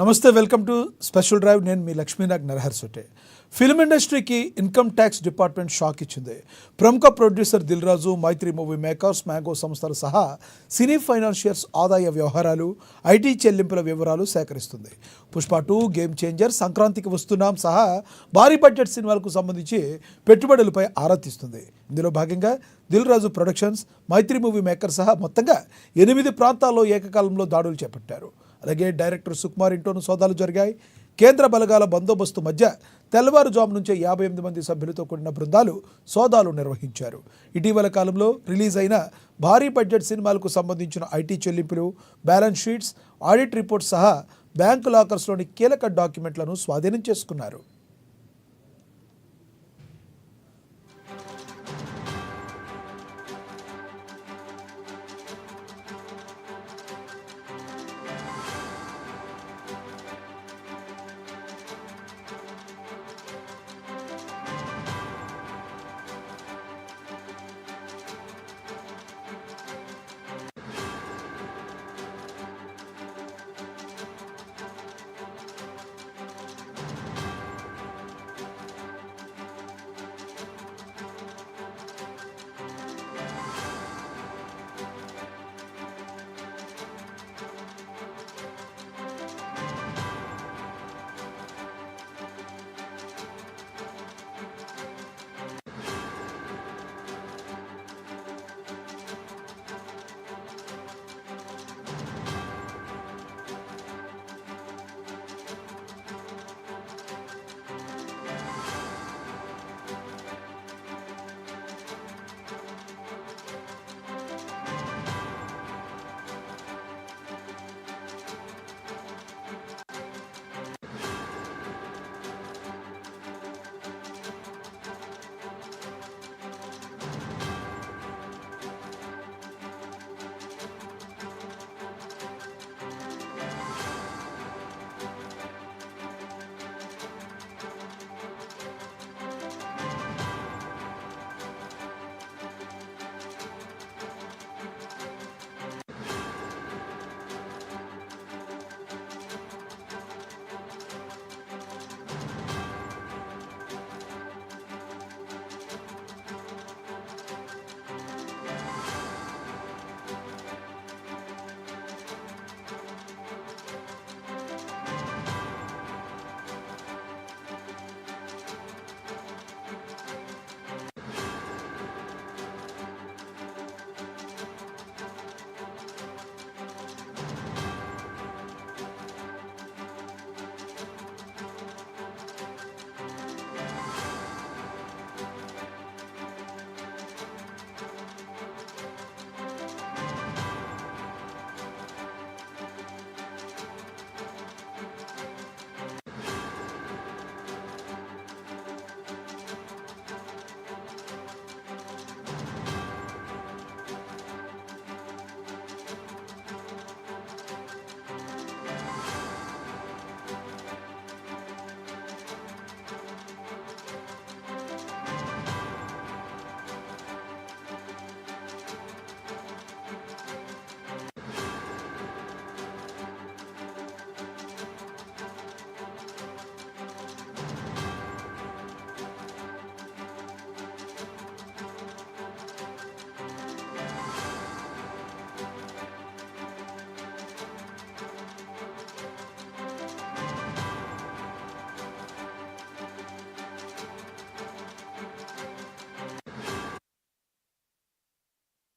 నమస్తే, welcome to special drive. నేను మీ Lakshminag Narahar సొటే. Film ఇండస్ట్రీకి ఇన్కమ్ ట్యాక్స్ డిపార్ట్మెంట్ షాక్ ఇచ్చింది. ప్రముఖ ప్రొడ్యూసర్ దిల్ రాజు, మైత్రి మూవీ మేకర్స్, మ్యాంగో సంస్థలు సహా సినీ ఫైనాన్షియర్స్ ఆదాయ వ్యవహారాలు, ఐటీ చెల్లింపుల వివరాలు సేకరిస్తుంది. పుష్ప 2, గేమ్ చేంజర్, సంక్రాంతికి వస్తున్నాం సహా భారీ బడ్జెట్ సినిమాలకు సంబంధించి పెట్టుబడులపై ఆరా తీస్తుంది. ఇందులో భాగంగా దిల్ రాజు ప్రొడక్షన్స్, మైత్రి మూవీ మేకర్ సహా మొత్తంగా 8 ప్రాంతాల్లో ఏకకాలంలో దాడులు చేపట్టారు. అలాగే డైరెక్టర్ సుకుమార్ ఇంట్లోనూ సోదాలు జరిగాయి. కేంద్ర బలగాల బందోబస్తు మధ్య తెల్లవారుజాము నుంచే 58 మంది సభ్యులతో కూడిన బృందాలు సోదాలు నిర్వహించారు. ఇటీవల కాలంలో రిలీజ్ అయిన భారీ బడ్జెట్ సినిమాలకు సంబంధించిన ఐటీ చెల్లింపులు, బ్యాలెన్స్ షీట్స్, ఆడిట్ రిపోర్ట్స్ సహా బ్యాంకు లాకర్స్లోని కీలక డాక్యుమెంట్లను స్వాధీనం చేసుకున్నారు.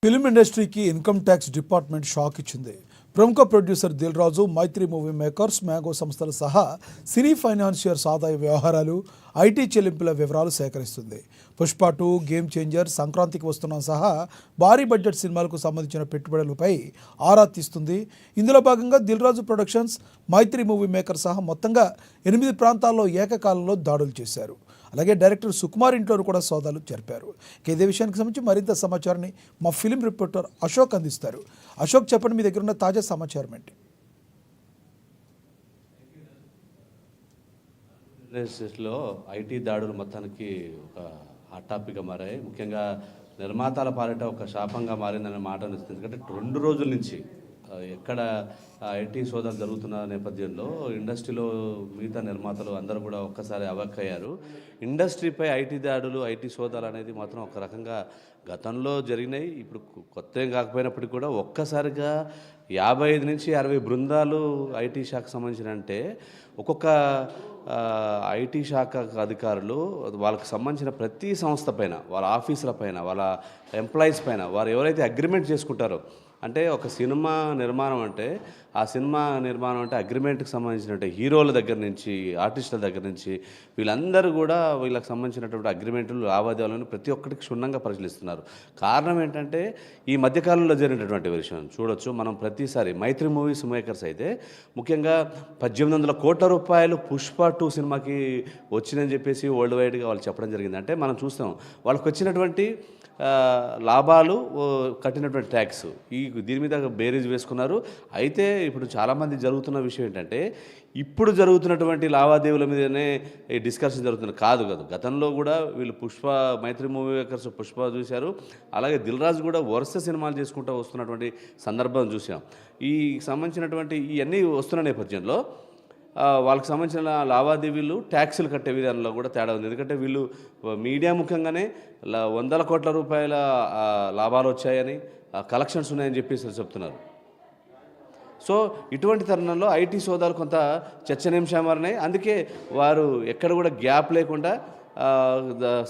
ఫిల్మ్ ఇండస్ట్రీకి ఇన్కమ్ ట్యాక్స్ డిపార్ట్మెంట్ షాక్ ఇచ్చింది. ప్రముఖ ప్రొడ్యూసర్ దిల్ రాజు, మైత్రి మూవీ మేకర్స్, మ్యాంగో సంస్థలు సహా సినీ ఫైనాన్షియర్స్ ఆదాయ వ్యవహారాలు, ఐటీ చెల్లింపుల వివరాలు సేకరిస్తుంది. పుష్ప 2, గేమ్ చేంజర్, సంక్రాంతికి వస్తున్నాం సహా భారీ బడ్జెట్ సినిమాలకు సంబంధించిన పెట్టుబడులపై ఆరా తీస్తుంది. ఇందులో భాగంగా దిల్ రాజు ప్రొడక్షన్స్, మైత్రి మూవీ మేకర్ సహా మొత్తంగా 8 ప్రాంతాల్లో ఏకకాలంలో దాడులు చేశారు. అలాగే డైరెక్టర్ సుకుమార్ ఇంట్లోనూ కూడా సోదాలు జరిపారు. ఇదే విషయానికి సంబంధించి మరింత సమాచారాన్ని మా ఫిలిం రిపోర్టర్ అశోక్ అందిస్తారు. అశోక్, చెప్పండి, మీ దగ్గర ఉన్న తాజా సమాచారం ఏంటి? ఇండస్ట్రీస్లో ఐటీ దాడులు మొత్తానికి ఒక హాట్ టాపిక్గా మారాయి. ముఖ్యంగా నిర్మాతల పాలిట ఒక శాపంగా మారిందనే మాట వస్తుంది. ఎందుకంటే 2 రోజుల నుంచి ఎక్కడ ఐటీ సోదాలు జరుగుతున్న నేపథ్యంలో ఇండస్ట్రీలో మిగతా నిర్మాతలు అందరూ కూడా ఒక్కసారి అవాక్కయ్యారు. ఇండస్ట్రీపై ఐటీ దాడులు, ఐటీ సోదాలు అనేది మాత్రం ఒక రకంగా గతంలో జరిగినాయి. ఇప్పుడు కొత్త ఏం కాకపోయినప్పటికీ కూడా ఒక్కసారిగా 55 నుంచి 60 బృందాలు ఐటీ శాఖకు సంబంధించిన అంటే ఒక్కొక్క ఐటీ శాఖ అధికారులు వాళ్ళకి సంబంధించిన ప్రతి సంస్థ పైన, వాళ్ళ ఆఫీసుల పైన, వాళ్ళ ఎంప్లాయీస్ పైన వారు ఎవరైతే అగ్రిమెంట్ చేసుకుంటారో, అంటే ఒక సినిమా నిర్మాణం అంటే ఆ సినిమా నిర్మాణం అంటే అగ్రిమెంట్కి సంబంధించినట్టు హీరోల దగ్గర నుంచి ఆర్టిస్టుల దగ్గర నుంచి వీళ్ళందరూ కూడా వీళ్ళకి సంబంధించినటువంటి అగ్రిమెంట్లు లావాదేవీలను ప్రతి ఒక్కరికి క్షుణ్ణంగా పరిశీలిస్తున్నారు. కారణం ఏంటంటే ఈ మధ్యకాలంలో జరిగినటువంటి విషయం చూడొచ్చు మనం. ప్రతిసారి మైత్రి మూవీస్ మేకర్స్ అయితే ముఖ్యంగా 1800 కోట్ల రూపాయలు పుష్ప 2 సినిమాకి వచ్చిందని చెప్పేసి వరల్డ్ వైడ్గా వాళ్ళు చెప్పడం జరిగింది. అంటే మనం చూస్తాం వాళ్ళకి వచ్చినటువంటి లాభాలు, కట్టినటువంటి ట్యాక్స్, దీని మీద బేరీజ్ వేసుకున్నారు. అయితే ఇప్పుడు చాలామంది జరుగుతున్న విషయం ఏంటంటే ఇప్పుడు జరుగుతున్నటువంటి లావాదేవీల మీదనే డిస్కషన్ జరుగుతుంది. కాదు. గతంలో కూడా వీళ్ళు మైత్రి మూవీ మేకర్స్ పుష్ప చూశారు. అలాగే దిల్ రాజు కూడా వరుస సినిమాలు చేసుకుంటూ వస్తున్నటువంటి సందర్భం చూసాం. ఈ సంబంధించినటువంటి ఇవన్నీ వస్తున్న నేపథ్యంలో వాళ్ళకి సంబంధించిన లావాదేవీలు, ట్యాక్సులు కట్టే విధానంలో కూడా తేడా ఉంది. ఎందుకంటే వీళ్ళు మీడియా ముఖంగానే 100 కోట్ల రూపాయల లాభాలు వచ్చాయని, కలెక్షన్స్ ఉన్నాయని చెప్పేసి చెప్తున్నారు. సో ఇటువంటి తరుణంలో ఐటీ సోదాలు కొంత చర్చనీయాంశంగా మారినాయి. అందుకే వారు ఎక్కడ కూడా గ్యాప్ లేకుండా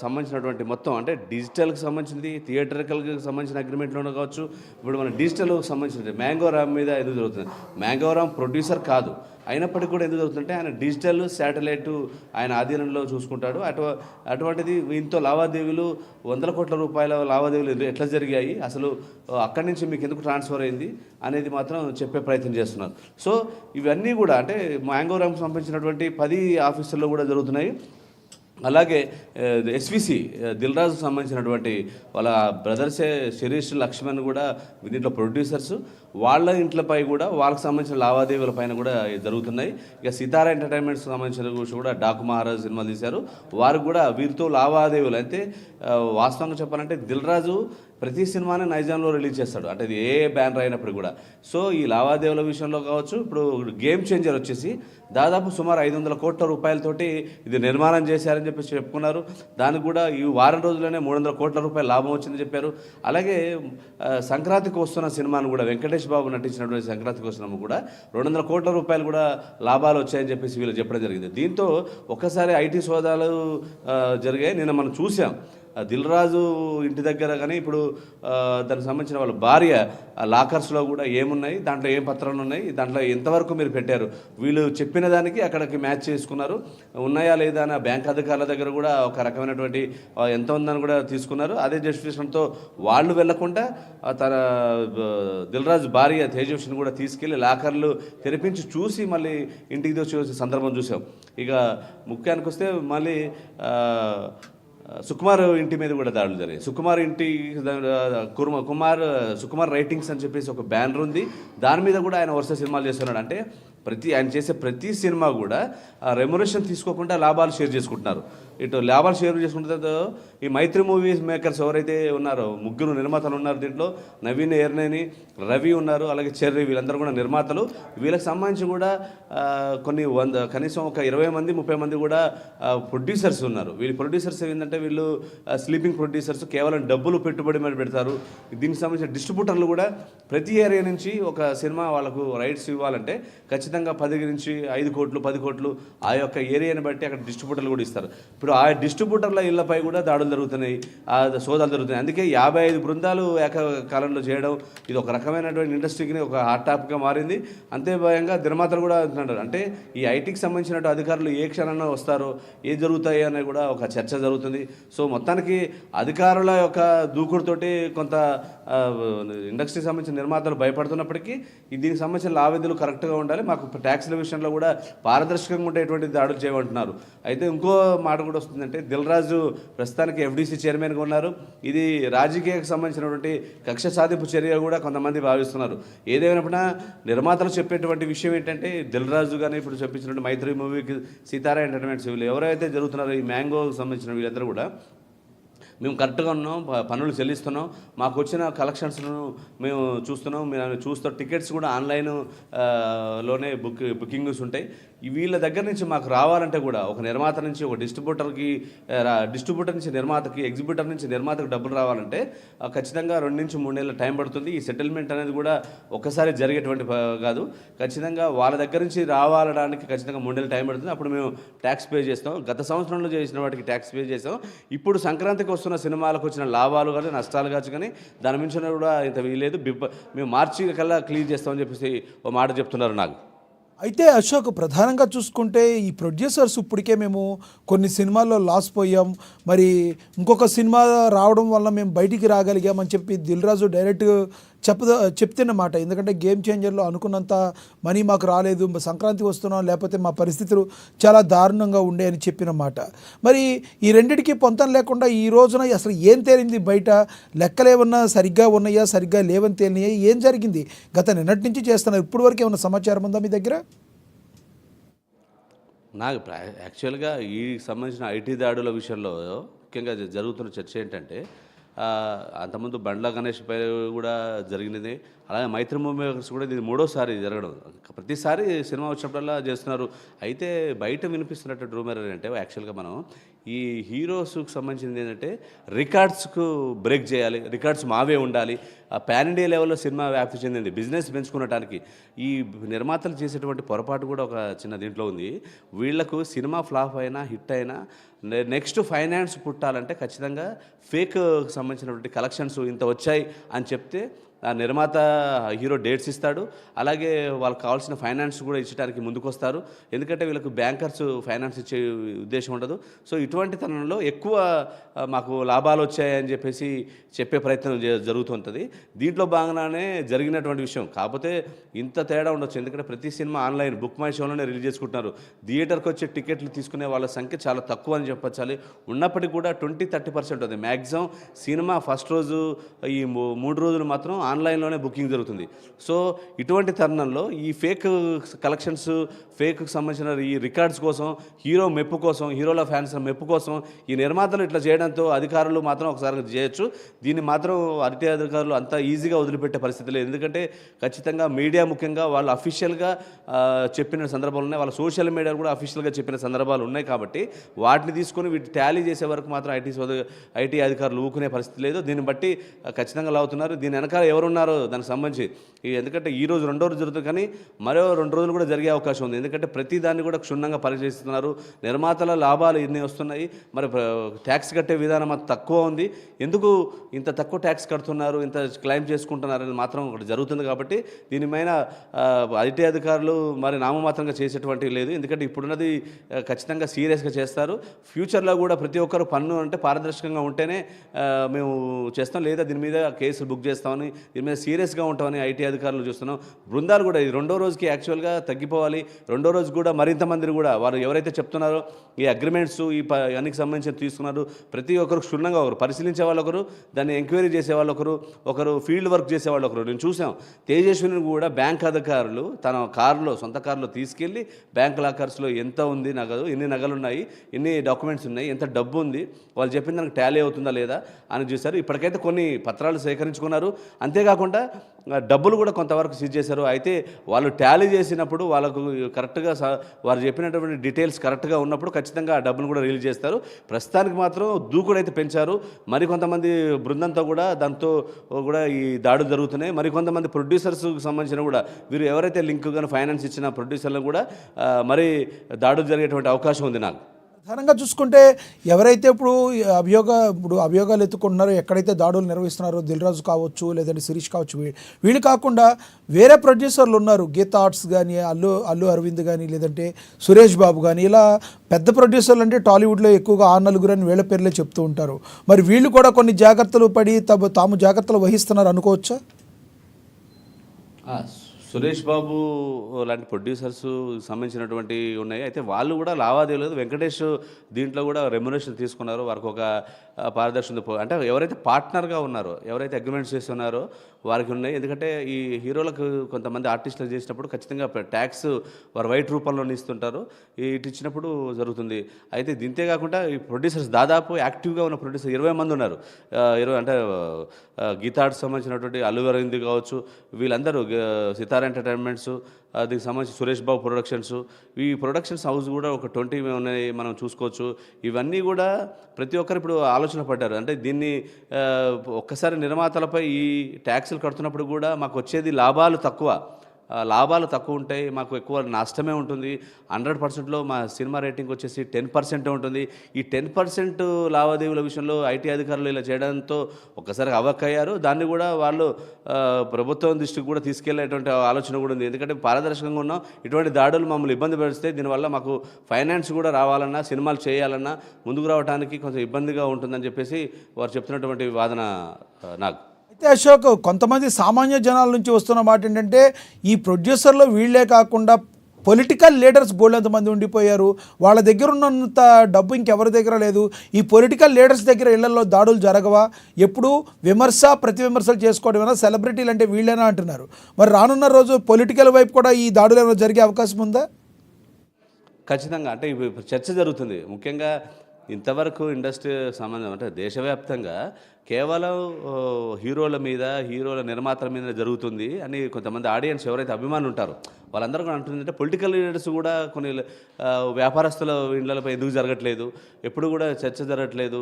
సంబంధించినటువంటి మొత్తం అంటే డిజిటల్కి సంబంధించింది, థియేటర్కల్కి సంబంధించిన అగ్రిమెంట్లో కావచ్చు. ఇప్పుడు మన డిజిటల్కి సంబంధించిన మ్యాంగో రామ్ మీద ఎందుకు జరుగుతుంది? మ్యాంగో రామ్ ప్రొడ్యూసర్ కాదు, అయినప్పటికీ కూడా ఎందుకు జరుగుతుందంటే ఆయన డిజిటల్, శాటిలైట్ ఆయన ఆధీనంలో చూసుకుంటాడు. అటువంటిది ఇంతో లావాదేవీలు 100 కోట్ల రూపాయల లావాదేవీలు ఎట్లా జరిగాయి, అసలు అక్కడి నుంచి మీకు ఎందుకు ట్రాన్స్ఫర్ అయింది అనేది మాత్రం చెప్పే ప్రయత్నం చేస్తున్నారు. సో ఇవన్నీ కూడా అంటే మ్యాంగో రామ్కి సంబంధించినటువంటి 10 ఆఫీసుల్లో కూడా జరుగుతున్నాయి. అలాగే ఎస్విసి దిల్ రాజుకు సంబంధించినటువంటి వాళ్ళ బ్రదర్సే శిరీష్, లక్ష్మణ్ కూడా దీంట్లో ప్రొడ్యూసర్స్. వాళ్ళ ఇంట్లపై కూడా వాళ్ళకి సంబంధించిన లావాదేవీల పైన కూడా జరుగుతున్నాయి. ఇక సితారా ఎంటర్టైన్మెంట్స్కి సంబంధించిన గురించి కూడా డాకు మహారాజ్ సినిమా తీశారు. వారు కూడా వీరితో లావాదేవీలు అయితే వాస్తవంగా చెప్పాలంటే దిల్ రాజు ప్రతి సినిమాని నైజాంలో రిలీజ్ చేస్తాడు, అంటే ఇది ఏ బ్యానర్ అయినప్పుడు కూడా. సో ఈ లావాదేవీల విషయంలో కావచ్చు, ఇప్పుడు గేమ్ చేంజర్ వచ్చేసి దాదాపు సుమారు 500 కోట్ల రూపాయలతోటి ఇది నిర్మాణం చేశారని చెప్పేసి చెప్పుకున్నారు. దానికి కూడా ఈ వారం రోజుల్లోనే 300 కోట్ల రూపాయల లాభం వచ్చిందని చెప్పారు. అలాగే సంక్రాంతికి వస్తున్న సినిమాను కూడా వెంకటేష్ బాబు నటించినటువంటి సంక్రాంతికి వస్తున్న కూడా 200 కోట్ల రూపాయలు కూడా లాభాలు వచ్చాయని చెప్పేసి వీళ్ళు చెప్పడం జరిగింది. దీంతో ఒక్కసారి ఐటీ సోదాలు జరిగాయి. నిన్న మనం చూసాం దిల్ రాజు ఇంటి దగ్గర. కానీ ఇప్పుడు దానికి సంబంధించిన వాళ్ళ భార్య లాకర్స్లో కూడా ఏమున్నాయి, దాంట్లో ఏం పత్రాలు ఉన్నాయి, దాంట్లో ఎంతవరకు మీరు పెట్టారు, వీళ్ళు చెప్పిన దానికి అక్కడికి మ్యాచ్ చేసుకున్నారు. ఉన్నాయా లేదా అని బ్యాంక్ అధికారుల దగ్గర కూడా ఒక రకమైనటువంటి ఎంత ఉందని కూడా తీసుకున్నారు. అదే జస్టిఫికేషన్తో వాళ్ళు వెళ్లకుండా తన దిల్ రాజు భార్య తేజస్విని కూడా తీసుకెళ్లి లాకర్లు తెరిపించి చూసి మళ్ళీ ఇంటికి వచ్చే సందర్భం చూసాం. ఇక ముఖ్యానికి వస్తే మళ్ళీ సుకుమార్ ఇంటి మీద కూడా దాడులు జరిగాయి. సుకుమార్ ఇంటి సుకుమార్ రైటింగ్స్ అని చెప్పేసి ఒక బ్యానర్ ఉంది, దాని మీద కూడా ఆయన వరుస సినిమాలు చేస్తున్నాడు. అంటే ఆయన చేసే ప్రతి సినిమా కూడా రెమ్యునరేషన్ తీసుకోకుండా లాభాలు షేర్ చేసుకుంటున్నారు. ఇటు లాభాలు షేర్ చేసుకుంటే ఈ మైత్రి మూవీస్ మేకర్స్ ఎవరైతే ఉన్నారో 3 నిర్మాతలు ఉన్నారు. దీంట్లో నవీన్ ఎర్నేని, రవి ఉన్నారు, అలాగే చెర్రీ, వీళ్ళందరూ కూడా నిర్మాతలు. వీళ్ళకి సంబంధించి కూడా కనీసం ఒక 20 మంది 30 మంది కూడా ప్రొడ్యూసర్స్ ఉన్నారు. వీళ్ళు ప్రొడ్యూసర్స్ ఏంటంటే వీళ్ళు స్లీపింగ్ ప్రొడ్యూసర్స్, కేవలం డబ్బులు పెట్టుబడి మీద పెడతారు. దీనికి సంబంధించిన డిస్ట్రిబ్యూటర్లు కూడా ప్రతి ఏరియా నుంచి ఒక సినిమా వాళ్ళకు రైట్స్ ఇవ్వాలంటే ఖచ్చితంగా 10 నుంచి 5 కోట్లు 10 కోట్లు ఆ యొక్క ఏరియాని బట్టి అక్కడ డిస్ట్రిబ్యూటర్లు కూడా ఇస్తారు. ఇప్పుడు ఆ డిస్ట్రిబ్యూటర్ల ఇళ్లపై కూడా దాడులు జరుగుతున్నాయి, సోదాలు జరుగుతున్నాయి. అందుకే 55 బృందాలు ఏకకాలంలో చేయడం ఇది ఒక రకమైనటువంటి ఇండస్ట్రీకి ఒక హాట్ టాపిక్గా మారింది. అంతే భయంగా నిర్మాతలు కూడా అంటున్నారు. అంటే ఈ ఐటీకి సంబంధించిన అధికారులు ఏ క్షణంలో వస్తారో, ఏం జరుగుతాయి అనేది కూడా ఒక చర్చ జరుగుతుంది. సో మొత్తానికి అధికారుల యొక్క దూకుడుతోటి కొంత ఇండస్ట్రీకి సంబంధించిన నిర్మాతలు భయపడుతున్నప్పటికీ దీనికి సంబంధించిన లావాదేవీలు కరెక్ట్గా ఉండాలి, మాకు ట్యాక్స్ల విషయంలో కూడా పారదర్శకంగా ఉండేటువంటి దాడులు చేయమంటున్నారు. అయితే ఇంకో మాట కూడా వస్తుందంటే దిల్ రాజు ప్రస్తుతానికి ఎఫ్డీసీ చైర్మన్గా ఉన్నారు. ఇది రాజకీయానికి సంబంధించినటువంటి కక్ష సాధింపు చర్య కూడా కొంతమంది భావిస్తున్నారు. ఏదేమైనా నిర్మాతలు చెప్పేటువంటి విషయం ఏంటంటే దిల్ రాజు కానీ ఇప్పుడు చెప్పించినటువంటి మైత్రి మూవీకి, సితారా ఎంటర్టైన్మెంట్స్, వీళ్ళు ఎవరైతే జరుగుతున్నారో ఈ మ్యాంగోకి సంబంధించిన వీళ్ళందరూ కూడా మేము కరెక్ట్గా ఉన్నాం, పన్నులు చెల్లిస్తున్నాం, మాకు వచ్చిన కలెక్షన్స్ను మేము చూస్తున్నాం, మేము చూస్తాం. టికెట్స్ కూడా ఆన్లైన్ లోనే బుకింగ్స్ ఉంటాయి. వీళ్ళ దగ్గర నుంచి మాకు రావాలంటే కూడా ఒక నిర్మాత నుంచి ఒక డిస్ట్రిబ్యూటర్ నుంచి నిర్మాతకి, ఎగ్జిబ్యూటర్ నుంచి నిర్మాతకు డబ్బులు రావాలంటే ఖచ్చితంగా 2 నుంచి 3 నెలల టైం పడుతుంది. ఈ సెటిల్మెంట్ అనేది కూడా ఒకసారి జరిగేటువంటి కాదు. ఖచ్చితంగా వాళ్ళ దగ్గర నుంచి రావాలడానికి ఖచ్చితంగా 3 నెలల టైం పడుతుంది. అప్పుడు మేము ట్యాక్స్ పే చేస్తాం. గత సంవత్సరంలో చేసిన వాటికి ట్యాక్స్ పే చేస్తాం. ఇప్పుడు సంక్రాంతికి వస్తున్న సినిమాలకు వచ్చిన లాభాలు కానీ నష్టాలు కావచ్చు, కానీ దాని మించిన కూడా ఇంత వీలేదు. మేము మార్చి కల్లా క్లియర్ చేస్తామని చెప్పేసి ఓ మాట చెప్తున్నారు నాకు. అయితే అశోక్, ప్రధానంగా చూసుకుంటే ఈ ప్రొడ్యూసర్స్ ఇప్పటికే మేము కొన్ని సినిమాల్లో లాస్ పోయాం, మరి ఇంకొక సినిమా రావడం వల్ల మేము బయటికి రాగలిగామని చెప్పి దిల్ రాజు డైరెక్ట్ చెప్తున్నమాట. ఎందుకంటే గేమ్ చేంజర్లో అనుకున్నంత మనీ మాకు రాలేదు, సంక్రాంతి వస్తున్నాం, లేకపోతే మా పరిస్థితులు చాలా దారుణంగా ఉండే అని చెప్పిన మాట. మరి ఈ రెండిటికి పొంతం లేకుండా ఈ రోజున అసలు ఏం తేలింది బయట? లెక్కలేమన్నా సరిగ్గా ఉన్నాయా, సరిగ్గా లేవని తేలినాయా? ఏం జరిగింది? గత నిన్నటి నుంచి చేస్తున్నారు, ఇప్పుడు వరకు ఏమన్నా సమాచారం ఉందా మీ దగ్గర? నాకు యాక్చువల్గా ఈ సంబంధించిన ఐటీ దాడుల విషయంలో ముఖ్యంగా జరుగుతున్న చర్చ ఏంటంటే, అంతకుముందు బండ్ల గణేష్ పై కూడా జరిగినది. అలాగే మైత్రి మూవీ మేకర్స్ కూడా ఇది 3వసారి జరగడం. ప్రతిసారి సినిమా వచ్చినప్పుడల్లా చేస్తున్నారు. అయితే బయట వినిపిస్తున్నటువంటి రూమర్ ఏంటంటే, యాక్చువల్గా మనం ఈ హీరోస్కి సంబంధించింది ఏంటంటే రికార్డ్స్కు బ్రేక్ చేయాలి, రికార్డ్స్ మావే ఉండాలి, పాన్ ఇండియా లెవెల్లో సినిమా వ్యాప్తి చెందింది, బిజినెస్ పెంచుకునడానికి. ఈ నిర్మాతలు చేసేటువంటి పొరపాటు కూడా ఒక చిన్న దీంట్లో ఉంది. వీళ్లకు సినిమా ఫ్లాప్ అయినా హిట్ అయినా నెక్స్ట్ ఫైనాన్స్ పుట్టాలంటే ఖచ్చితంగా ఫేక్ సంబంధించినటువంటి కలెక్షన్స్ ఇంత వచ్చాయి అని చెప్తే ఆ నిర్మాత హీరో డేట్స్ ఇస్తాడు. అలాగే వాళ్ళకి కావాల్సిన ఫైనాన్స్ కూడా ఇచ్చడానికి ముందుకొస్తారు. ఎందుకంటే వీళ్ళకు బ్యాంకర్స్ ఫైనాన్స్ ఇచ్చే ఉద్దేశం ఉండదు. సో ఇటువంటి తరుణంలో ఎక్కువ మాకు లాభాలు వచ్చాయని చెప్పేసి చెప్పే ప్రయత్నం జరుగుతుంటుంది. దీంట్లో భాగంగానే జరిగినటువంటి విషయం. కాకపోతే ఇంత తేడా ఉండొచ్చు, ఎందుకంటే ప్రతి సినిమా ఆన్లైన్ బుక్ మై షోలోనే రిలీజ్ చేసుకుంటున్నారు. థియేటర్కి వచ్చే టికెట్లు తీసుకునే వాళ్ళ సంఖ్య చాలా తక్కువ అని చెప్పచ్చాలి. ఉన్నప్పటికీ కూడా 20-30% ఉంది మ్యాక్సిమం. సినిమా ఫస్ట్ రోజు ఈ 3 రోజులు మాత్రం ఆన్లైన్లోనే బుకింగ్ జరుగుతుంది. సో ఇటువంటి తరుణంలో ఈ ఫేక్ కలెక్షన్స్, ఫేక్కి సంబంధించిన ఈ రికార్డ్స్ కోసం, హీరో మెప్పు కోసం, హీరోల ఫ్యాన్స్ మెప్పు కోసం ఈ నిర్మాతలు ఇట్లా చేయడంతో అధికారులు మాత్రం ఒకసారి చేయొచ్చు. దీన్ని మాత్రం అరటి అధికారులు అంత ఈజీగా వదిలిపెట్టే పరిస్థితి లేదు. ఎందుకంటే ఖచ్చితంగా మీడియా ముఖ్యంగా వాళ్ళు అఫీషియల్గా చెప్పిన సందర్భాలు ఉన్నాయి, వాళ్ళ సోషల్ మీడియా కూడా అఫీషియల్గా చెప్పిన సందర్భాలు ఉన్నాయి. కాబట్టి వాటిని తీసుకొని వీటి టాలీ చేసే వరకు మాత్రం ఐటీ అధికారులు ఊకునే పరిస్థితి లేదు. దీన్ని బట్టి ఖచ్చితంగా లాగుతున్నారు. దీని వెనకాల ఎవరున్నారో దానికి సంబంధించి, ఎందుకంటే ఈ రోజు 2వ రోజు జరుగుతుంది, కానీ మరో 2 రోజులు కూడా జరిగే అవకాశం ఉంది. ఎందుకంటే ప్రతి దాన్ని కూడా క్షుణ్ణంగా పరిశీలిస్తున్నారు. నిర్మాతల లాభాలు ఎన్ని వస్తున్నాయి, మరి ట్యాక్స్ కట్టే విధానం అంత తక్కువ ఉంది, ఎందుకు ఇంత తక్కువ ట్యాక్స్ కడుతున్నారు, ఇంత క్లెయిమ్ చేసుకుంటున్నారు అనేది మాత్రం ఒకటి జరుగుతుంది. కాబట్టి దీనిపైన ఐటీ అధికారులు మరి నామమాత్రంగా చేసేటువంటివి లేదు. ఎందుకంటే ఇప్పుడున్నది ఖచ్చితంగా సీరియస్గా చేస్తారు. ఫ్యూచర్లో కూడా ప్రతి ఒక్కరు పన్ను అంటే పారదర్శకంగా ఉంటేనే మేము చేస్తాం, లేదా దీని మీద కేసులు బుక్ చేస్తామని, దీని మీద సీరియస్గా ఉంటామని ఐటీ అధికారులు చూస్తున్నాం. బృందాలు కూడా ఈ 2వ రోజుకి యాక్చువల్గా తగ్గిపోవాలి. 2వ రోజు కూడా మరింత మందిని కూడా వారు ఎవరైతే చెప్తున్నారో ఈ అగ్రిమెంట్స్ ఈ అన్నికి సంబంధించి తీసుకున్నారు, ప్రతి ఒక్కరు క్షుణ్ణంగా ఒకరు పరిశీలించే వాళ్ళు ఒకరు, దాన్ని ఎంక్వైరీ చేసే వాళ్ళు ఒకరు ఫీల్డ్ వర్క్ చేసే వాళ్ళు ఒకరు. నేను చూసాం తేజస్విని కూడా బ్యాంక్ అధికారులు తన సొంత కారులో తీసుకెళ్ళి బ్యాంక్ లాకర్స్లో ఎంత ఉంది నగదు, ఎన్ని నగలు ఉన్నాయి, ఎన్ని డాక్యుమెంట్స్ ఉన్నాయి, ఎంత డబ్బు ఉంది, వాళ్ళు చెప్పిన దానికి టాలీ అవుతుందా లేదా అని చూశారు. ఇప్పటికైతే కొన్ని పత్రాలు సేకరించుకున్నారు. అంతేకాకుండా డబ్బులు కూడా కొంతవరకు సీజ్ చేశారు. అయితే వాళ్ళు టాలీ చేసినప్పుడు వాళ్ళకు కరెక్ట్గా వారు చెప్పినటువంటి డీటెయిల్స్ కరెక్ట్గా ఉన్నప్పుడు ఖచ్చితంగా ఆ డబ్బులు కూడా రిలీజ్ చేస్తారు. ప్రస్తుతానికి మాత్రం దూకుడైతే పెంచారు. మరికొంతమంది బృందంతో కూడా దాంతో కూడా ఈ దాడులు జరుగుతున్నాయి. మరికొంతమంది ప్రొడ్యూసర్స్కి సంబంధించిన కూడా వీరు ఎవరైతే లింక్ కానీ ఫైనాన్స్ ఇచ్చిన ప్రొడ్యూసర్లను కూడా మరి దాడులు జరిగేటువంటి అవకాశం ఉంది నాకు. ప్రధానంగా చూసుకుంటే ఎవరైతే ఇప్పుడు అభియోగాలు ఎత్తుకుంటున్నారో, ఎక్కడైతే దాడులు నిర్వహిస్తున్నారో, దిల్ రాజు కావచ్చు, లేదంటే శిరీష్ కావచ్చు, వీళ్ళు కాకుండా వేరే ప్రొడ్యూసర్లు ఉన్నారు. గీతా ఆర్ట్స్ కానీ, అల్లు అరవింద్ కానీ, లేదంటే సురేష్ బాబు కానీ, ఇలా పెద్ద ప్రొడ్యూసర్లు అంటే టాలీవుడ్లో ఎక్కువగా 6 అని వీళ్ళ పేర్లే చెప్తూ ఉంటారు. మరి వీళ్ళు కూడా కొన్ని జాగ్రత్తలు పడి తాము జాగ్రత్తలు వహిస్తున్నారు అనుకోవచ్చా? సురేష్ బాబు లాంటి ప్రొడ్యూసర్స్ సంబంధించినటువంటి ఉన్నాయి. అయితే వాళ్ళు కూడా లావాదేవీలు లేదు. వెంకటేష్ దీంట్లో కూడా రెమ్యునరేషన్ తీసుకున్నారు. వారికి ఒక పారదర్శకత అంటే ఎవరైతే పార్ట్నర్గా ఉన్నారో, ఎవరైతే అగ్రిమెంట్స్ చేస్తున్నారో వారికి ఉన్నాయి. ఎందుకంటే ఈ హీరోలకు కొంతమంది ఆర్టిస్టులు చేసినప్పుడు ఖచ్చితంగా ట్యాక్స్ వారు వైట్ రూపంలో ఇస్తుంటారు. ఇటు ఇచ్చినప్పుడు జరుగుతుంది. అయితే దీంతే కాకుండా ఈ ప్రొడ్యూసర్స్ దాదాపు యాక్టివ్గా ఉన్న ప్రొడ్యూసర్ 20 మంది ఉన్నారు. 20 అంటే గీతాకి సంబంధించినటువంటి అల్లు అరవింద్ కావచ్చు, వీళ్ళందరూ సితారా ఎంటర్టైన్మెంట్స్, దీనికి సంబంధించి సురేష్ బాబు ప్రొడక్షన్స్, ఈ ప్రొడక్షన్స్ హౌస్ కూడా ఒక 20 ఉన్నాయి మనం చూసుకోవచ్చు. ఇవన్నీ కూడా ప్రతి ఒక్కరు ఇప్పుడు ఆలోచన పడ్డారు. అంటే దీన్ని ఒక్కసారి నిర్మాతలపై ఈ ట్యాక్సులు కడుతున్నప్పుడు కూడా మాకు వచ్చేది లాభాలు తక్కువ ఉంటాయి, మాకు ఎక్కువ నష్టమే ఉంటుంది. 100%లో మా సినిమా రేటింగ్ వచ్చేసి 10% ఉంటుంది. ఈ 10% లావాదేవీల విషయంలో ఐటీ అధికారులు ఇలా చేయడంతో ఒక్కసారి అవ్వక్కయ్యారు. దాన్ని కూడా వాళ్ళు ప్రభుత్వం దృష్టికి కూడా తీసుకెళ్లేటువంటి ఆలోచన కూడా ఉంది. ఎందుకంటే పారదర్శకంగా ఉన్నాం, ఇటువంటి దాడులు మమ్మల్ని ఇబ్బంది పెడితే దీనివల్ల మాకు ఫైనాన్స్ కూడా రావాలన్నా, సినిమాలు చేయాలన్నా ముందుకు రావడానికి కొంచెం ఇబ్బందిగా ఉంటుందని చెప్పేసి వారు చెప్తున్నటువంటి వాదన నాకు. అయితే అశోక్, కొంతమంది సామాన్య జనాల నుంచి వస్తున్న మాట ఏంటంటే ఈ ప్రొడ్యూసర్లు వీళ్ళే కాకుండా పొలిటికల్ లీడర్స్ బోల్డంతమంది ఉండిపోయారు, వాళ్ళ దగ్గర ఉన్నంత డబ్బు ఇంకెవరి దగ్గర లేదు, ఈ పొలిటికల్ లీడర్స్ దగ్గర ఇళ్లలో దాడులు జరగవా, ఎప్పుడు ప్రతి విమర్శలు చేసుకోవడమేనా, సెలబ్రిటీలు అంటే వీళ్ళేనా అంటున్నారు. మరి రానున్న రోజు పొలిటికల్ వైపు కూడా ఈ దాడులు ఏమైనా జరిగే అవకాశం ఉందా? ఖచ్చితంగా. అంటే ఇప్పుడు చర్చ జరుగుతుంది. ముఖ్యంగా ఇంతవరకు ఇండస్ట్రీ సంబంధం అంటే దేశవ్యాప్తంగా కేవలం హీరోల మీద, హీరోల నిర్మాతల మీద జరుగుతుంది అని కొంతమంది ఆడియన్స్ ఎవరైతే అభిమానులు ఉంటారో వాళ్ళందరూ కూడా అంటుందంటే పొలిటికల్ లీడర్స్ కూడా కొన్ని వ్యాపారస్తుల ఇళ్లపై ఎందుకు జరగట్లేదు, ఎప్పుడు కూడా చర్చ జరగట్లేదు,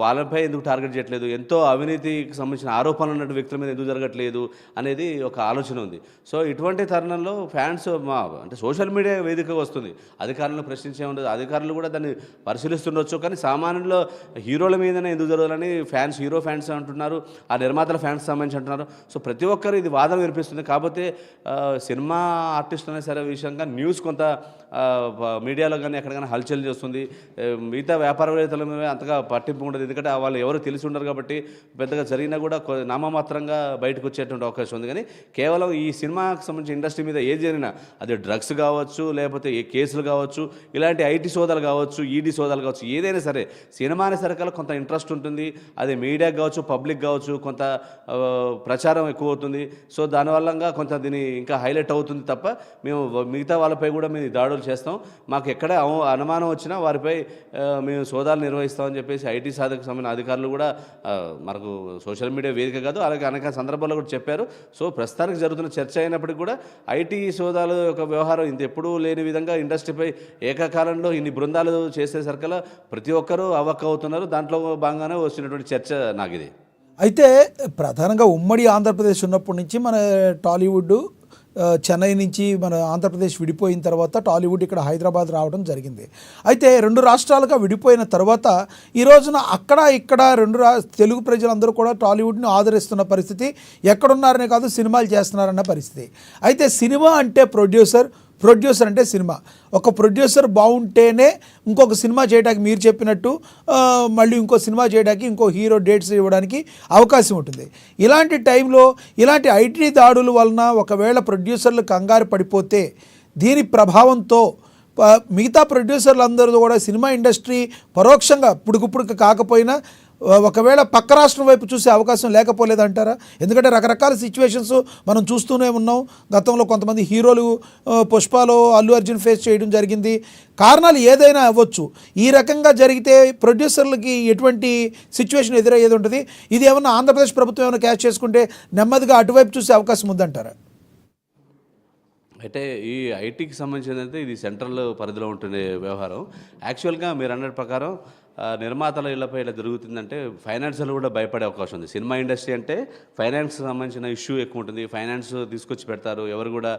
వాళ్ళపై ఎందుకు టార్గెట్ చేయట్లేదు, ఎంతో అవినీతికి సంబంధించిన ఆరోపణలు ఉన్న వ్యక్తుల మీద ఎందుకు జరగట్లేదు అనేది ఒక ఆలోచన ఉంది. సో ఇటువంటి తరుణంలో ఫ్యాన్స్ అంటే సోషల్ మీడియా వేదిక వస్తుంది, అధికారులను ప్రశ్నించే ఉండదు, అధికారులు కూడా దాన్ని పరిశీలిస్తుండొచ్చు. కానీ సామాన్యుల్లో హీరోల మీదనే ఎందుకు జరగాలని హీరో ఫ్యాన్స్ అంటున్నారు, ఆ నిర్మాతల ఫ్యాన్స్ సంబంధించి అంటున్నారు. సో ప్రతి ఒక్కరు ఇది వాదన వినిపిస్తుంది. కాకపోతే సినిమా ఆర్టిస్ట్ అనే సరే విషయంగా న్యూస్ కొంత మీడియాలో కానీ ఎక్కడికైనా హల్చల్ చేస్తుంది. మిగతా వ్యాపారవేత్తల మీద అంతగా పట్టింపు ఉండదు, ఎందుకంటే వాళ్ళు ఎవరు తెలిసి ఉండరు కాబట్టి పెద్దగా జరిగినా కూడా నామమాత్రంగా బయటకు వచ్చేటువంటి అవకాశం ఉంది. కానీ కేవలం ఈ సినిమాకి సంబంధించిన ఇండస్ట్రీ మీద ఏది జరిగినా, అది డ్రగ్స్ కావచ్చు, లేకపోతే ఏ కేసులు కావచ్చు, ఇలాంటి ఐటీ సోదాలు కావచ్చు, ఈడీ సోదాలు కావచ్చు, ఏదైనా సరే సినిమా అనే సరికల్లా కొంత ఇంట్రెస్ట్ ఉంటుంది. అది మీడియా కావచ్చు, పబ్లిక్ కావచ్చు, కొంత ప్రచారం ఎక్కువ అవుతుంది. సో దానివల్ల కొంత దీన్ని ఇంకా హైలైట్ అవుతుంది తప్ప మేము మిగతా వాళ్ళపై కూడా మేము దాడులు చేస్తాం, మాకు ఎక్కడ అనుమానం వచ్చినా వారిపై మేము సోదాలు నిర్వహిస్తామని చెప్పేసి ఐటీ శాఖకు సంబంధించిన అధికారులు కూడా మనకు సోషల్ మీడియా వేదిక కాదు అలాగే అనేక సందర్భాల్లో కూడా చెప్పారు. సో ప్రస్తుతానికి జరుగుతున్న చర్చ అయినప్పటికీ కూడా ఐటీ సోదాలు యొక్క వ్యవహారం ఇంత ఎప్పుడూ లేని విధంగా ఇండస్ట్రీపై ఏకకాలంలో ఇన్ని బృందాలు చేసేసరికల్లా ప్రతి ఒక్కరూ అవ్వక్క అవుతున్నారు. దాంట్లో భాగంగానే వచ్చినటువంటి చర్చ నాకు ఇది. అయితే ప్రధానంగా ఉమ్మడి ఆంధ్రప్రదేశ్ ఉన్నప్పటి నుంచి మన టాలీవుడ్ చెన్నై నుంచి మన ఆంధ్రప్రదేశ్ విడిపోయిన తర్వాత టాలీవుడ్ ఇక్కడ హైదరాబాద్ రావడం జరిగింది. అయితే 2 రాష్ట్రాలుగా విడిపోయిన తర్వాత ఈ రోజున అక్కడ ఇక్కడ తెలుగు ప్రజలందరూ కూడా టాలీవుడ్ని ఆదరిస్తున్న పరిస్థితి, ఎక్కడున్నారనే కాదు సినిమాలు చేస్తున్నారన్న పరిస్థితి. అయితే సినిమా అంటే ప్రొడ్యూసర్ అంటే సినిమా. ఒక ప్రొడ్యూసర్ బాగుంటేనే ఇంకొక సినిమా చేయడానికి మీరు చెప్పినట్టు మళ్ళీ ఇంకో సినిమా చేయడానికి ఇంకో హీరో డేట్స్ ఇవ్వడానికి అవకాశం ఉంటుంది. ఇలాంటి టైంలో ఇలాంటి ఐటీ దాడుల వలన ఒకవేళ ప్రొడ్యూసర్లు కంగారు పడిపోతే దీని ప్రభావంతో మిగతా ప్రొడ్యూసర్లు అందరూ కూడా సినిమా ఇండస్ట్రీ పరోక్షంగా పుడుకు కాకపోయినా ఒకవేళ పక్క రాష్ట్రం వైపు చూసే అవకాశం లేకపోలేదంటారా? ఎందుకంటే రకరకాల సిచ్యువేషన్స్ మనం చూస్తూనే ఉన్నాం. గతంలో కొంతమంది హీరోలు పుష్పలో అల్లు అర్జున్ ఫేస్ చేయడం జరిగింది. కారణాలు ఏదైనా అవ్వచ్చు. ఈ రకంగా జరిగితే ప్రొడ్యూసర్లకి ఎటువంటి సిచ్యువేషన్ ఎదురయ్యేది ఉంటుంది? ఇది ఏమన్నా ఆంధ్రప్రదేశ్ ప్రభుత్వం ఏమైనా క్యాచ్ చేసుకుంటే నెమ్మదిగా అటువైపు చూసే అవకాశం ఉందంటారా? అయితే ఈ ఐటీకి సంబంధించిందంటే ఇది సెంట్రల్ పరిధిలో ఉంటుండే వ్యవహారం. యాక్చువల్గా మీరు అన్నట్టు ప్రకారం నిర్మాతల ఇళ్లపై ఇలా జరుగుతుందంటే ఫైనాన్షియల్ కూడా భయపడే అవకాశం ఉంది. సినిమా ఇండస్ట్రీ అంటే ఫైనాన్స్ సంబంధించిన ఇష్యూ ఎక్కువ ఉంటుంది. ఫైనాన్స్ తీసుకొచ్చి పెడతారు, ఎవరు కూడా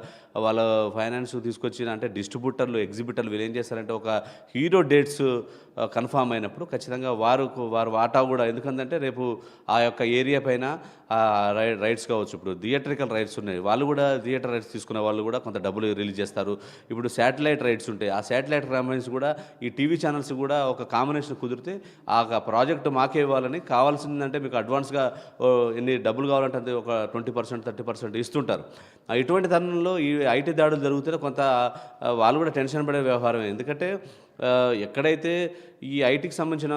వాళ్ళ ఫైనాన్స్ తీసుకొచ్చిన అంటే డిస్ట్రిబ్యూటర్లు, ఎగ్జిబిటర్లు వీళ్ళు ఏం చేస్తారంటే ఒక హీరో డేట్స్ కన్ఫామ్ అయినప్పుడు ఖచ్చితంగా వారు వాటా కూడా, ఎందుకంటే రేపు ఆ యొక్క ఏరియా పైన రైట్స్ కావచ్చు, ఇప్పుడు థియేటరికల్ రైట్స్ ఉన్నాయి, వాళ్ళు కూడా థియేటర్ రైట్స్ తీసుకునే వాళ్ళు కూడా కొంత డబ్బులు రిలీజ్ చేస్తారు. ఇప్పుడు శాటిలైట్ రైట్స్ ఉంటాయి, ఆ శాటిలైట్ సంబంధించి కూడా ఈ టీవీ ఛానల్స్ కూడా ఒక కాంబినేషన్ కుదిరితే ఆ ప్రాజెక్టు మాకే ఇవ్వాలని, కావాల్సిందంటే మీకు అడ్వాన్స్గా ఎన్ని డబ్బులు కావాలంటే అది ఒక 20% 30% ఇస్తుంటారు. ఇటువంటి తరుణంలో ఈ ఐటీ దాడులు జరిగితే కొంత వాళ్ళు కూడా టెన్షన్ పడే వ్యవహారమే. ఎందుకంటే ఎక్కడైతే ఈ ఐటీకి సంబంధించిన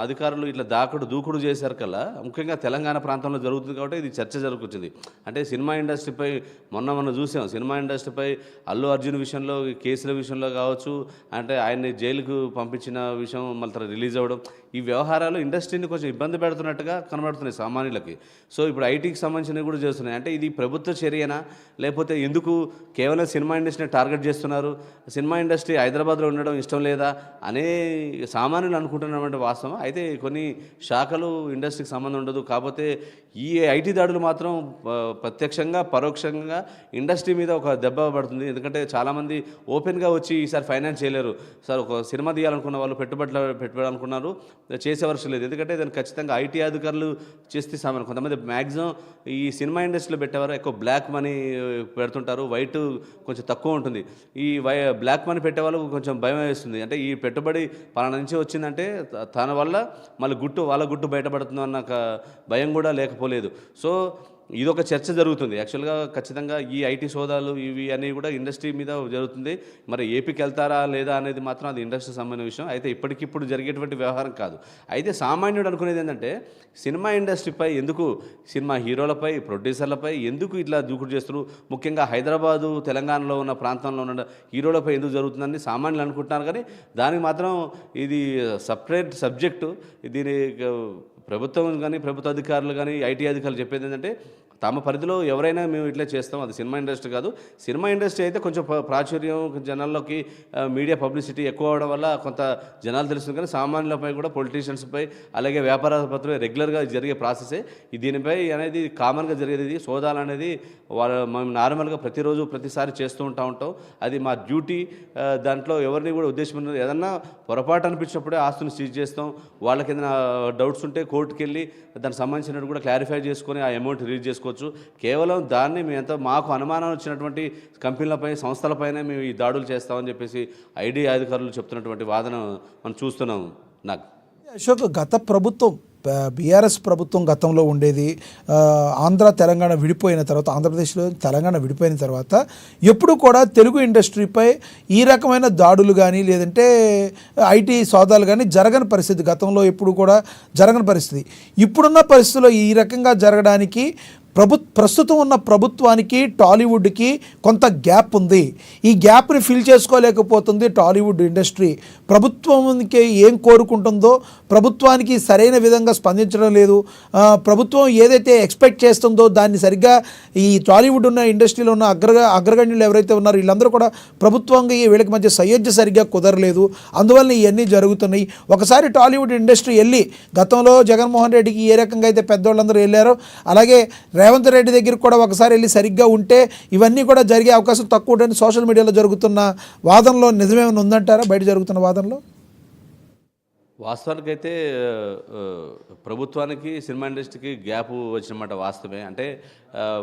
అధికారులు ఇట్లా దూకుడు చేశారు కల్లా, ముఖ్యంగా తెలంగాణ ప్రాంతంలో జరుగుతుంది కాబట్టి ఇది చర్చ జరుగుతుంది. అంటే సినిమా ఇండస్ట్రీపై మొన్న చూసాం, సినిమా ఇండస్ట్రీపై అల్లు అర్జున్ విషయంలో కేసుల విషయంలో కావచ్చు, అంటే ఆయన్ని జైలుకు పంపించిన విషయం మళ్ళీ రిలీజ్ అవ్వడం, ఈ వ్యవహారాలు ఇండస్ట్రీని కొంచెం ఇబ్బంది పెడుతున్నట్టుగా కనబడుతున్నాయి సామాన్యులకి. సో ఇప్పుడు ఐటీకి సంబంధించినవి కూడా చేస్తున్నాయి. అంటే ఇది ప్రభుత్వ చర్యనా, లేకపోతే ఎందుకు కేవలం సినిమా ఇండస్ట్రీని టార్గెట్ చేస్తున్నారు, సినిమా ఇండస్ట్రీ హైదరాబాద్లో ఉండడం ఇష్టం లేదా అనే సామాన్యులు అనుకుంటున్నటువంటి వాస్తవం. అయితే కొన్ని శాఖలు ఇండస్ట్రీకి సంబంధం ఉండదు, కాకపోతే ఈ ఐటీ దాడులు మాత్రం ప్రత్యక్షంగా పరోక్షంగా ఇండస్ట్రీ మీద ఒక దెబ్బ పడుతుంది. ఎందుకంటే చాలామంది ఓపెన్గా వచ్చి ఈసారి ఫైనాన్స్ చేయలేరు సార్. ఒక సినిమా తీయాలనుకున్న వాళ్ళు పెట్టుబడాలనుకున్నారు, చేసేవలసి లేదు. ఎందుకంటే దాన్ని ఖచ్చితంగా ఐటీ అధికారులు చేస్తే సామాన్యం. కొంతమంది మ్యాక్సిమం ఈ సినిమా ఇండస్ట్రీలో పెట్టేవారు ఎక్కువ బ్లాక్ మనీ పెడుతుంటారు, వైట్ కొంచెం తక్కువ ఉంటుంది. ఈ బ్లాక్ మనీ పెట్టేవాళ్ళు కొంచెం భయం వేస్తుంది. అంటే ఈ పెట్టుబడి పలానా నుంచి వచ్చిందంటే తన వల్ల మళ్ళీ వాళ్ళ గుట్టు బయటపడుతుంది అన్న భయం కూడా లేకపోలేదు. సో ఇదొక చర్చ జరుగుతుంది. యాక్చువల్గా ఖచ్చితంగా ఈ ఐటీ సోదాలు ఇవి అనేవి కూడా ఇండస్ట్రీ మీద జరుగుతుంది. మరి ఏపీకి వెళ్తారా లేదా అనేది మాత్రం అది ఇండస్ట్రీ సంబంధించిన విషయం. అయితే ఇప్పటికిప్పుడు జరిగేటువంటి వ్యవహారం కాదు. అయితే సామాన్యుడు అనుకునేది ఏంటంటే సినిమా ఇండస్ట్రీపై ఎందుకు, సినిమా హీరోలపై ప్రొడ్యూసర్లపై ఎందుకు ఇట్లా దూకుడు చేస్తారు, ముఖ్యంగా హైదరాబాదు తెలంగాణలో ఉన్న ప్రాంతంలో ఉన్న హీరోలపై ఎందుకు జరుగుతుందని సామాన్యులు అనుకుంటున్నారు. కానీ దానికి మాత్రం ఇది సపరేట్ సబ్జెక్టు. దీని ప్రభుత్వం కానీ ప్రభుత్వ అధికారులు కానీ ఐటీ అధికారులు చెప్పేది ఏంటంటే తమ పరిధిలో ఎవరైనా మేము ఇట్లా చేస్తాం, అది సినిమా ఇండస్ట్రీ కాదు. సినిమా ఇండస్ట్రీ అయితే కొంచెం ప్రాచుర్యం జనాల్లోకి మీడియా పబ్లిసిటీ ఎక్కువ అవడం వల్ల కొంత జనాలు తెలుస్తుంది. కానీ సామాన్యులపై కూడా పొలిటీషియన్స్పై అలాగే వ్యాపారపత్రులపై రెగ్యులర్గా జరిగే ప్రాసెసే. దీనిపై అనేది కామన్గా జరిగేది. సోదాలు అనేది మేము నార్మల్గా ప్రతిరోజు ప్రతిసారి చేస్తూ ఉంటాం. అది మా డ్యూటీ. దాంట్లో ఎవరిని కూడా ఉద్దేశం ఏదన్నా పొరపాటు అనిపించినప్పుడే ఆస్తులు సీజ్ చేస్తాం. వాళ్ళకి ఏదైనా డౌట్స్ ఉంటే కోర్టుకు వెళ్ళి దానికి సంబంధించినట్టు కూడా క్లారిఫై చేసుకొని ఆ అమౌంట్ రిలీజ్ చేసుకోవచ్చు. కేవలం దాన్ని మాకు అనుమానం వచ్చినటువంటి కంపెనీలపై సంస్థలపైనే మేము ఈ దాడులు చేస్తామని చెప్పేసి ఐటీ అధికారులు చెప్తున్నటువంటి వాదన మనం చూస్తున్నాం. నాకు అశోక్, గత ప్రభుత్వం బీఆర్ఎస్ ప్రభుత్వం గతంలో ఉండేది, ఆంధ్ర తెలంగాణ విడిపోయిన తర్వాత, ఆంధ్రప్రదేశ్లో తెలంగాణ విడిపోయిన తర్వాత ఎప్పుడు కూడా తెలుగు ఇండస్ట్రీపై ఈ రకమైన దాడులు కానీ లేదంటే ఐటీ సోదాలు కానీ జరగని పరిస్థితి, గతంలో ఎప్పుడు కూడా జరగని పరిస్థితి. ఇప్పుడున్న పరిస్థితుల్లో ఈ రకంగా జరగడానికి ప్రస్తుతం ఉన్న ప్రభుత్వానికి టాలీవుడ్కి కొంత గ్యాప్ ఉంది. ఈ గ్యాప్ని ఫిల్ చేసుకోలేకపోతుంది టాలీవుడ్ ఇండస్ట్రీ. ప్రభుత్వానికి ఏం కోరుకుంటుందో ప్రభుత్వానికి సరైన విధంగా స్పందించడం లేదు. ప్రభుత్వం ఏదైతే ఎక్స్పెక్ట్ చేస్తుందో దాన్ని సరిగ్గా ఈ టాలీవుడ్ ఉన్న ఇండస్ట్రీలో ఉన్న అగ్రగణ్యులు ఎవరైతే ఉన్నారో వీళ్ళందరూ కూడా ప్రభుత్వంగా వీళ్ళకి మధ్య సయోధ్య సరిగ్గా కుదరలేదు. అందువల్ల ఇవన్నీ జరుగుతున్నాయి. ఒకసారి టాలీవుడ్ ఇండస్ట్రీ వెళ్ళి గతంలో జగన్మోహన్ రెడ్డికి ఏ రకంగా అయితే పెద్దవాళ్ళందరూ వెళ్ళారో అలాగే రేవంత్ రెడ్డి దగ్గరికి కూడా ఒకసారి వెళ్ళి సరిగ్గా ఉంటే ఇవన్నీ కూడా జరిగే అవకాశం తక్కువ ఉంటుంది. సోషల్ మీడియాలో జరుగుతున్న వాదనలో నిజమేమైనా ఉందంటారా? బయట జరుగుతున్న వాదనలో వాస్తవానికైతే ప్రభుత్వానికి సినిమా ఇండస్ట్రీకి గ్యాప్ వచ్చినమాట వాస్తవమే. అంటే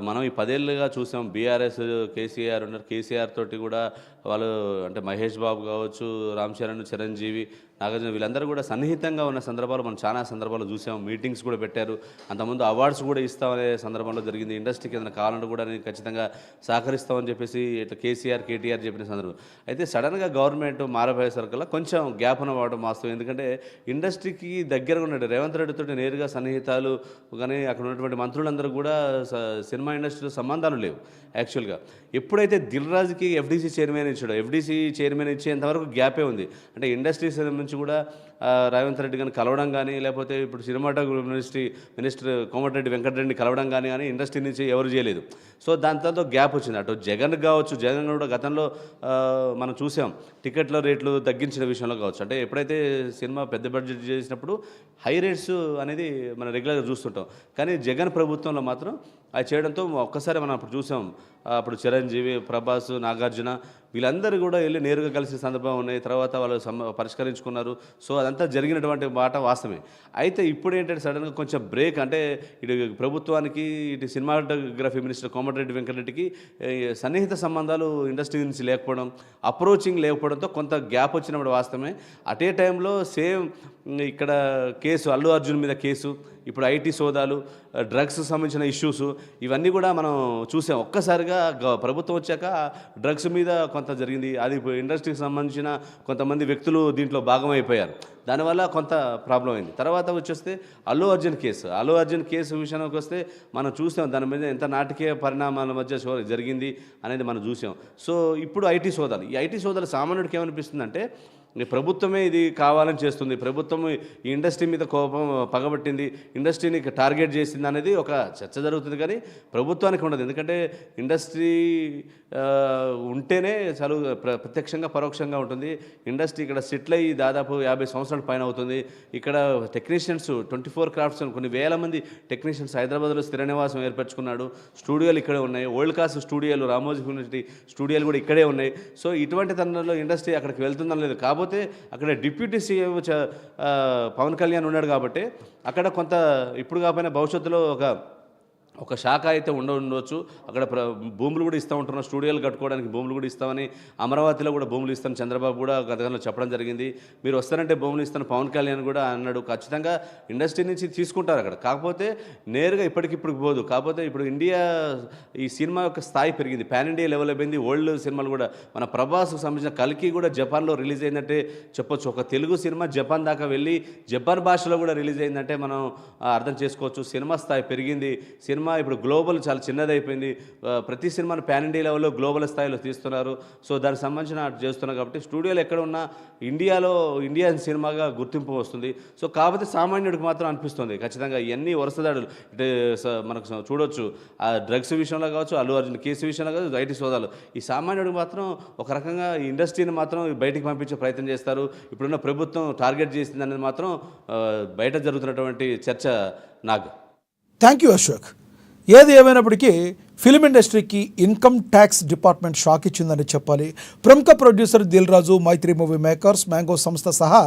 మనం ఈ 10 ఏళ్ళుగా చూసాం. బీఆర్ఎస్ కేసీఆర్ ఉన్నారు, కేసీఆర్ తోటి కూడా వాళ్ళు అంటే మహేష్ బాబు కావచ్చు, రామ్ చరణ్, చిరంజీవి, నాగార్జున వీళ్ళందరూ కూడా సన్నిహితంగా ఉన్న సందర్భాలు మనం చాలా సందర్భాలు చూసాం. మీటింగ్స్ కూడా పెట్టారు. అంతకుముందు అవార్డ్స్ కూడా ఇస్తామనే సందర్భంలో జరిగింది. ఇండస్ట్రీకి ఏదైనా కావాలంటే కూడా నేను ఖచ్చితంగా సహకరిస్తామని చెప్పేసి ఇట్లా కేసీఆర్ కేటీఆర్ చెప్పిన సందర్భం. అయితే సడన్గా గవర్నమెంట్ మారబోయేసరికల్లా కొంచెం గ్యాప్ అవ్వడం వాస్తవం. ఎందుకంటే ఇండస్ట్రీకి దగ్గరగా ఉన్నాడు రేవంత్ రెడ్డితో నేరుగా సన్నిహితాలు, కానీ అక్కడ ఉన్నటువంటి మంత్రులందరూ కూడా సినిమా ఇండస్ట్రీలో సంబంధాలు లేవు. యాక్చువల్గా ఎప్పుడైతే దిల్ రాజుకి ఎఫ్డీసీ చైర్మన్ ఇచ్చాడో, ఎఫ్డీసీ చైర్మన్ ఇచ్చేంతవరకు గ్యాపే ఉంది. అంటే ఇండస్ట్రీస్ నుంచి కూడా రేవంత్ రెడ్డి కానీ కలవడం కానీ, లేకపోతే ఇప్పుడు సినిమాటోగ్రఫీ మినిస్టర్ కోమటిరెడ్డి వెంకటరెడ్డిని కలవడం కానీ ఇండస్ట్రీ నుంచి ఎవరు చేయలేదు. సో దాంతో గ్యాప్ వచ్చింది. అటు జగన్ కావచ్చు, జగన్ కూడా గతంలో మనం చూసాం టికెట్ల రేట్లు తగ్గించిన విషయంలో కావచ్చు. అంటే ఎప్పుడైతే సినిమా పెద్ద బడ్జెట్ చేసినప్పుడు హై రేట్స్ అనేది మనం రెగ్యులర్గా చూస్తుంటాం. కానీ జగన్ ప్రభుత్వంలో మాత్రం అది చేయడంతో ఒక్కసారి మనం అప్పుడు చూసాం. అప్పుడు చిరంజీవి, ప్రభాస్, నాగార్జున వీళ్ళందరూ కూడా వెళ్ళి నేరుగా కలిసిన సందర్భం ఉన్నాయి. తర్వాత వాళ్ళు పరిష్కరించుకున్నారు. సో అదంతా జరిగినటువంటి మాట వాస్తవమే. అయితే ఇప్పుడు ఏంటంటే సడన్గా కొంచెం బ్రేక్, అంటే ఇటు ప్రభుత్వానికి ఇటు సినిమాటోగ్రఫీ మినిస్టర్ కోమటిరెడ్డి వెంకటరెడ్డికి సన్నిహిత సంబంధాలు ఇండస్ట్రీ నుంచి లేకపోవడం, అప్రోచింగ్ లేకపోవడంతో కొంత గ్యాప్ వచ్చినప్పుడు వాస్తవమే. అటే టైంలో సేమ్ ఇక్కడ కేసు అల్లు అర్జున్ మీద కేసు, ఇప్పుడు ఐటీ సోదాలు, డ్రగ్స్ సంబంధించిన ఇష్యూస్, ఇవన్నీ కూడా మనం చూసాం. ఒక్కసారిగా ప్రభుత్వం వచ్చాక డ్రగ్స్ మీద కొంత జరిగింది. అది ఇండస్ట్రీకి సంబంధించిన కొంతమంది వ్యక్తులు దీంట్లో భాగమైపోయారు. దానివల్ల కొంత ప్రాబ్లం అయింది. తర్వాత వచ్చేస్తే అల్లు అర్జున్ కేసు విషయానికి వస్తే మనం చూసాం దాని మీద ఎంత నాటకీయ పరిణామాల మధ్య జరిగింది అనేది మనం చూసాం. సో ఇప్పుడు ఐటీ సోదాలు, ఈ ఐటీ సోదాలు సామాన్యుడికి ఏమనిపిస్తుందంటే ప్రభుత్వమే ఇది కావాలని చేస్తుంది, ప్రభుత్వం ఈ ఇండస్ట్రీ మీద కోపం పగబట్టింది, ఇండస్ట్రీని టార్గెట్ చేసింది అనేది ఒక చర్చ జరుగుతుంది. కానీ ప్రభుత్వానికి ఉండదు. ఎందుకంటే ఇండస్ట్రీ ఉంటేనే చాలు ప్రత్యక్షంగా పరోక్షంగా ఉంటుంది. ఇండస్ట్రీ ఇక్కడ సెటిల్ అయ్యి దాదాపు 50 సంవత్సరాల పైన అవుతుంది. ఇక్కడ టెక్నీషియన్స్ 24 క్రాఫ్ట్స్ కొన్ని వేల మంది టెక్నీషియన్స్ హైదరాబాద్లో స్థిర నివాసం ఏర్పరచుకున్నాడు. స్టూడియోలు ఇక్కడే ఉన్నాయి. వరల్డ్ క్లాస్ స్టూడియోలు, రామోజీ యూనివర్సిటీ స్టూడియోలు కూడా ఇక్కడే ఉన్నాయి. సో ఇటువంటి తరుణంలో ఇండస్ట్రీ అక్కడికి వెళ్తుందని లేదు. కాకపోతే అక్కడ డిప్యూటీ సీఎం పవన్ కళ్యాణ్ ఉన్నాడు కాబట్టి అక్కడ కొంత ఇప్పుడు కాకపోయినా భవిష్యత్తులో ఒక శాఖ అయితే ఉండవచ్చు. అక్కడ భూములు కూడా ఇస్తూ ఉంటున్నాం, స్టూడియోలు కట్టుకోవడానికి భూములు కూడా ఇస్తామని, అమరావతిలో కూడా భూములు ఇస్తాను చంద్రబాబు కూడా గతంలో చెప్పడం జరిగింది. మీరు వస్తారంటే భూములు ఇస్తాను పవన్ కళ్యాణ్ కూడా అన్నాడు. ఖచ్చితంగా ఇండస్ట్రీ నుంచి తీసుకుంటారు అక్కడ. కాకపోతే నేరుగా ఇప్పటికిప్పుడు పోదు. కాకపోతే ఇప్పుడు ఇండియా ఈ సినిమా యొక్క స్థాయి పెరిగింది, పాన్ ఇండియా లెవెల్ అయిపోయింది. వరల్డ్ సినిమాలు కూడా మన ప్రభాస్కు సంబంధించిన కల్కి కూడా జపాన్లో రిలీజ్ అయిందంటే చెప్పొచ్చు. ఒక తెలుగు సినిమా జపాన్ దాకా వెళ్ళి జపాన్ భాషలో కూడా రిలీజ్ అయిందంటే మనం అర్థం చేసుకోవచ్చు. సినిమా స్థాయి పెరిగింది. సినిమా ఇప్పుడు గ్లోబల్ చాలా చిన్నదైపోయింది. ప్రతి సినిమాను పాన్ ఇండియా లెవెల్లో గ్లోబల్ స్థాయిలో తీస్తున్నారు. సో దానికి సంబంధించిన చేస్తున్నారు కాబట్టి స్టూడియోలు ఎక్కడ ఉన్నా ఇండియన్ సినిమాగా గుర్తింపు వస్తుంది. సో కాకపోతే సామాన్యుడికి మాత్రం అనిపిస్తుంది ఖచ్చితంగా ఇవన్నీ వరుసదాడులు మనకు చూడొచ్చు. ఆ డ్రగ్స్ విషయంలో కావచ్చు, అల్లు అర్జున్ కేసు విషయంలో కావచ్చు, ఐటీ సోదాలు, ఈ సామాన్యుడికి మాత్రం ఒక రకంగా ఈ ఇండస్ట్రీని మాత్రం బయటికి పంపించే ప్రయత్నం చేస్తారు. ఇప్పుడున్న ప్రభుత్వం టార్గెట్ చేసింది అనేది మాత్రం బయట జరుగుతున్నటువంటి చర్చ. నాకు థ్యాంక్ యూ అశోక్. ఏది ఏమైనప్పటికీ ఫిల్మ్ ఇండస్ట్రీకి ఇన్కమ్ ట్యాక్స్ డిపార్ట్మెంట్ షాక్ ఇచ్చిందని చెప్పాలి. ప్రముఖ ప్రొడ్యూసర్ దిల్ రాజు, మైత్రి మూవీ మేకర్స్, మ్యాంగో సంస్థ సహా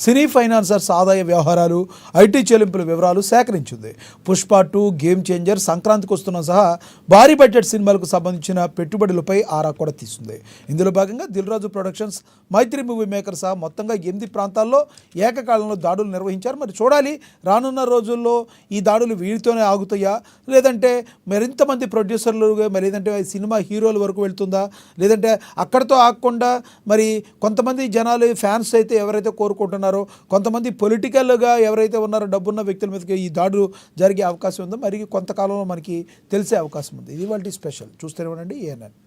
సినీ ఫైనాన్సర్స్ ఆదాయ వ్యవహారాలు, ఐటీ చెల్లింపుల వివరాలు సేకరించింది. పుష్ప 2, గేమ్ చేంజర్, సంక్రాంతికి వస్తున్న సహా భారీ బడ్జెట్ సినిమాలకు సంబంధించిన పెట్టుబడులపై ఆరా కూడా తీస్తుంది. ఇందులో భాగంగా దిల్ రాజు ప్రొడక్షన్స్, మైత్రి మూవీ మేకర్ సహా మొత్తంగా 8 ప్రాంతాల్లో ఏకకాలంలో దాడులు నిర్వహించారు. మరి చూడాలి రానున్న రోజుల్లో ఈ దాడులు వీరితోనే ఆగుతాయా, లేదంటే మరింతమంది ప్రొడ్యూసర్లుగా, మరి లేదంటే సినిమా హీరోల వరకు వెళ్తుందా, లేదంటే అక్కడితో ఆగకుండా మరి కొంతమంది జనాలు ఫ్యాన్స్ అయితే ఎవరైతే కోరుకుంటున్నారో, కొంతమంది పొలిటికల్గా ఎవరైతే ఉన్నారో డబ్బున్న వ్యక్తుల మీదకి ఈ దాడులు జరిగే అవకాశం ఉందో మరి కొంతకాలంలో మనకి తెలిసే అవకాశం ఉంది. ఇది వాళ్ళ స్పెషల్. చూస్తూనే ఉండండి ఏఎన్ఎన్.